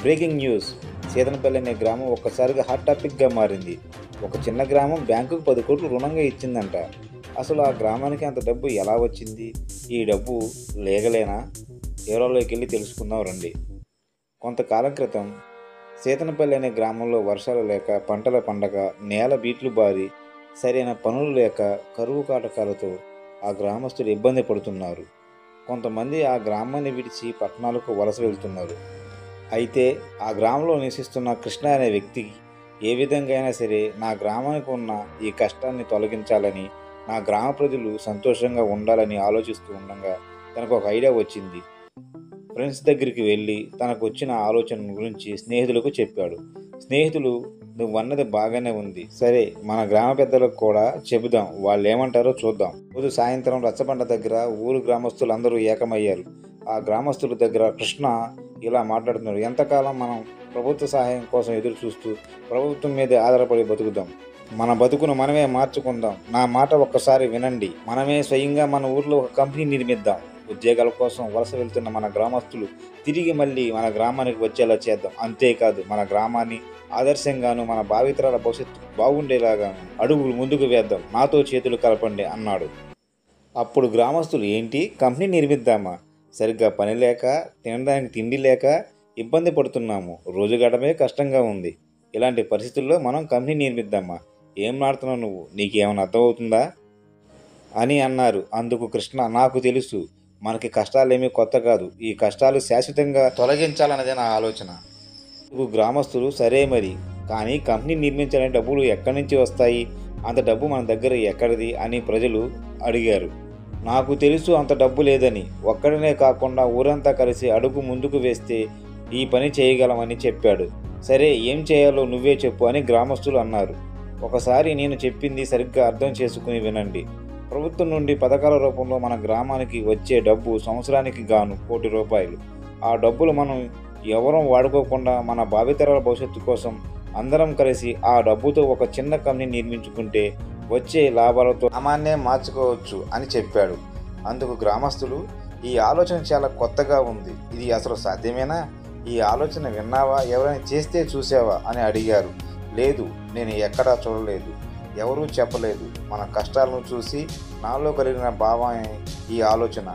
Breaking news. Seethanapalli అనే గ్రామం ఒక్కసారిగా హాట్ టాపిక్గా మారింది. ఒక చిన్న గ్రామం బ్యాంకుకు 10 కోట్లు రుణంగా ఇచ్చిందంట. అసలు ఆ గ్రామానికి అంత డబ్బు ఎలా వచ్చింది? ఈ డబ్బు లీగలేనా? వివరాల్లోకి వెళ్ళి తెలుసుకుందాం రండి. కొంతకాలం క్రితం సీతనపల్లి అనే గ్రామంలో వర్షాలు లేక, పంటల పండగ, నేల బీట్లు బారి, సరైన పనులు లేక, కరువు కాటకాలతో ఆ గ్రామస్తులు ఇబ్బంది పడుతున్నారు. కొంతమంది ఆ గ్రామాన్ని విడిచి పట్టణాలకు వలస వెళ్తున్నారు. అయితే ఆ గ్రామంలో నివసిస్తున్న కృష్ణ అనే వ్యక్తికి ఏ విధంగా అయినా సరే నా గ్రామానికి ఉన్న ఈ కష్టాన్ని తొలగించాలని, నా గ్రామ ప్రజలు సంతోషంగా ఉండాలని ఆలోచిస్తూ ఉండగా తనకు ఒక ఐడియా వచ్చింది. ఫ్రెండ్స్ దగ్గరికి వెళ్ళి తనకు వచ్చిన ఆలోచన గురించి స్నేహితులకు చెప్పాడు. స్నేహితులు, నువ్వన్నది బాగానే ఉంది, సరే మన గ్రామ పెద్దలకు కూడా చెబుదాం, వాళ్ళు ఏమంటారో చూద్దాం. రోజు సాయంత్రం రచ్చబండ దగ్గర ఊరు గ్రామస్తులందరూ ఏకమయ్యారు. ఆ గ్రామస్తుల దగ్గర కృష్ణ ఇలా మాట్లాడుతున్నారు. ఎంతకాలం మనం ప్రభుత్వ సహాయం కోసం ఎదురు చూస్తూ ప్రభుత్వం మీదే ఆధారపడి బతుకుదాం? మన బతుకును మనమే మార్చుకుందాం. నా మాట ఒక్కసారి వినండి. మనమే స్వయంగా మన ఊర్లో ఒక కంపెనీ నిర్మిద్దాం. ఉద్యోగాల కోసం వలస వెళ్తున్న మన గ్రామస్తులు తిరిగి మళ్ళీ మన గ్రామానికి వచ్చేలా చేద్దాం. అంతేకాదు, మన గ్రామాన్ని ఆదర్శంగాను, మన భావితరాల భవిష్యత్తు బాగుండేలాగాను అడుగులు ముందుకు వేద్దాం. నాతో చేతులు కలపండి అన్నాడు. అప్పుడు గ్రామస్తులు, ఏంటి కంపెనీ నిర్మిద్దామా? సరిగ్గా పని లేక, తినడానికి తిండి లేక ఇబ్బంది పడుతున్నాము. రోజు గడపే కష్టంగా ఉంది. ఇలాంటి పరిస్థితుల్లో మనం కంపెనీ నిర్మిద్దామా? ఏం మాడుతున్నావు నువ్వు? నీకేమైనా అర్థమవుతుందా అని అన్నారు. అందుకు కృష్ణ, నాకు తెలుసు, మనకి కష్టాలేమీ కొత్త కాదు. ఈ కష్టాలు శాశ్వతంగా తొలగించాలన్నదే నా ఆలోచన. గ్రామస్తులు, సరే మరి, కానీ కంపెనీ నిర్మించాలని డబ్బులు ఎక్కడి నుంచి వస్తాయి? అంత డబ్బు మన దగ్గర ఎక్కడిది అని ప్రజలు అడిగారు. నాకు తెలుసు అంత డబ్బు లేదని. ఒక్కడనే కాకుండా ఊరంతా కలిసి అడుగు ముందుకు వేస్తే ఈ పని చేయగలమని చెప్పాడు. సరే, ఏం చేయాలో నువ్వే చెప్పు అని గ్రామస్తులు అన్నారు. ఒకసారి నేను చెప్పింది సరిగ్గా అర్థం చేసుకుని వినండి. ప్రభుత్వం నుండి పథకాల రూపంలో మన గ్రామానికి వచ్చే డబ్బు సంవత్సరానికి గాను ₹1,00,00,000. ఆ డబ్బులు మనం ఎవరం వాడుకోకుండా మన భావితరాల భవిష్యత్తు కోసం అందరం కలిసి ఆ డబ్బుతో ఒక చిన్న కంపెనీ నిర్మించుకుంటే వచ్చే లాభాలతో గ్రామాన్నే మార్చుకోవచ్చు అని చెప్పాడు. అందుకు గ్రామస్తులు, ఈ ఆలోచన చాలా కొత్తగా ఉంది, ఇది అసలు సాధ్యమేనా? ఈ ఆలోచన విన్నావా? ఎవరైనా చేస్తే చూసావా అని అడిగారు. లేదు, నేను ఎక్కడా చూడలేదు, ఎవరూ చెప్పలేదు. మన కష్టాలను చూసి నాలో కలిగిన భావమే ఈ ఆలోచన.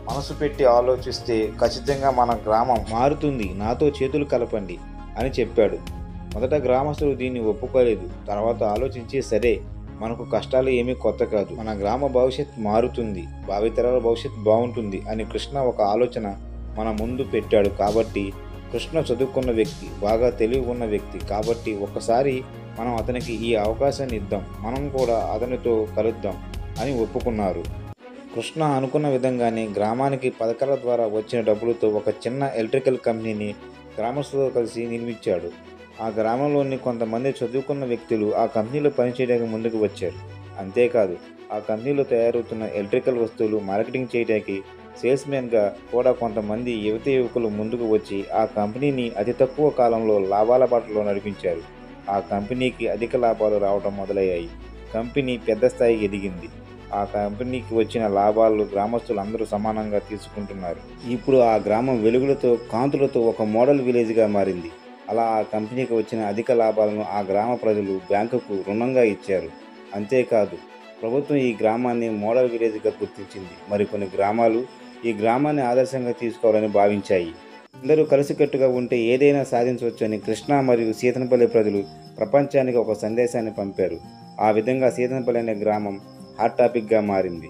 మనసు పెట్టి ఆలోచిస్తే ఖచ్చితంగా మన గ్రామం మారుతుంది. నాతో చేతులు కలపండి అని చెప్పాడు. మొదట గ్రామస్తులు దీన్ని ఒప్పుకోలేదు. తర్వాత ఆలోచించి, సరే, మనకు కష్టాలు ఏమీ కొత్త కాదు, మన గ్రామ భవిష్యత్ మారుతుంది, భావితరాల భవిష్యత్ బాగుంటుంది అని కృష్ణ ఒక ఆలోచన మన ముందు పెట్టాడు. కాబట్టి కృష్ణ చదువుకున్న వ్యక్తి, బాగా తెలివి ఉన్న వ్యక్తి కాబట్టి ఒక్కసారి మనం అతనికి ఈ అవకాశాన్ని ఇద్దాం, మనం కూడా అతనితో కలుద్దాం అని ఒప్పుకున్నారు. కృష్ణ అనుకున్న విధంగానే గ్రామానికి పథకాల ద్వారా వచ్చిన డబ్బులతో ఒక చిన్న ఎలక్ట్రికల్ కంపెనీని గ్రామస్తులతో కలిసి నిర్మించాడు. ఆ గ్రామంలోని కొంతమంది చదువుకున్న వ్యక్తులు ఆ కంపెనీలో పనిచేయడానికి ముందుకు వచ్చారు. అంతేకాదు, ఆ కంపెనీలో తయారవుతున్న ఎలక్ట్రికల్ వస్తువులు మార్కెటింగ్ చేయడానికి సేల్స్మెన్గా కూడా కొంతమంది యువకులు ముందుకు వచ్చి ఆ కంపెనీని అతి తక్కువ కాలంలో లాభాల బాటలో నడిపించారు. ఆ కంపెనీకి అధిక లాభాలు రావడం మొదలయ్యాయి. కంపెనీ పెద్ద స్థాయికి ఎదిగింది. ఆ కంపెనీకి వచ్చిన లాభాలు గ్రామస్తులు అందరూ సమానంగా తీసుకుంటున్నారు. ఇప్పుడు ఆ గ్రామం వెలుగులతో, కాంతులతో ఒక మోడల్ విలేజ్గా మారింది. అలా ఆ కంపెనీకి వచ్చిన అధిక లాభాలను ఆ గ్రామ ప్రజలు బ్యాంకుకు రుణంగా ఇచ్చారు. అంతేకాదు, ప్రభుత్వం ఈ గ్రామాన్ని మోడల్ విలేజ్గా గుర్తించింది. మరికొన్ని గ్రామాలు ఈ గ్రామాన్ని ఆదర్శంగా తీసుకోవాలని భావించాయి. అందరూ కలిసికట్టుగా ఉంటే ఏదైనా సాధించవచ్చని కృష్ణ మరియు సీతనపల్లి ప్రజలు ప్రపంచానికి ఒక సందేశాన్ని పంపారు. ఆ విధంగా సీతనపల్లి అనే గ్రామం హాట్ టాపిక్గా మారింది.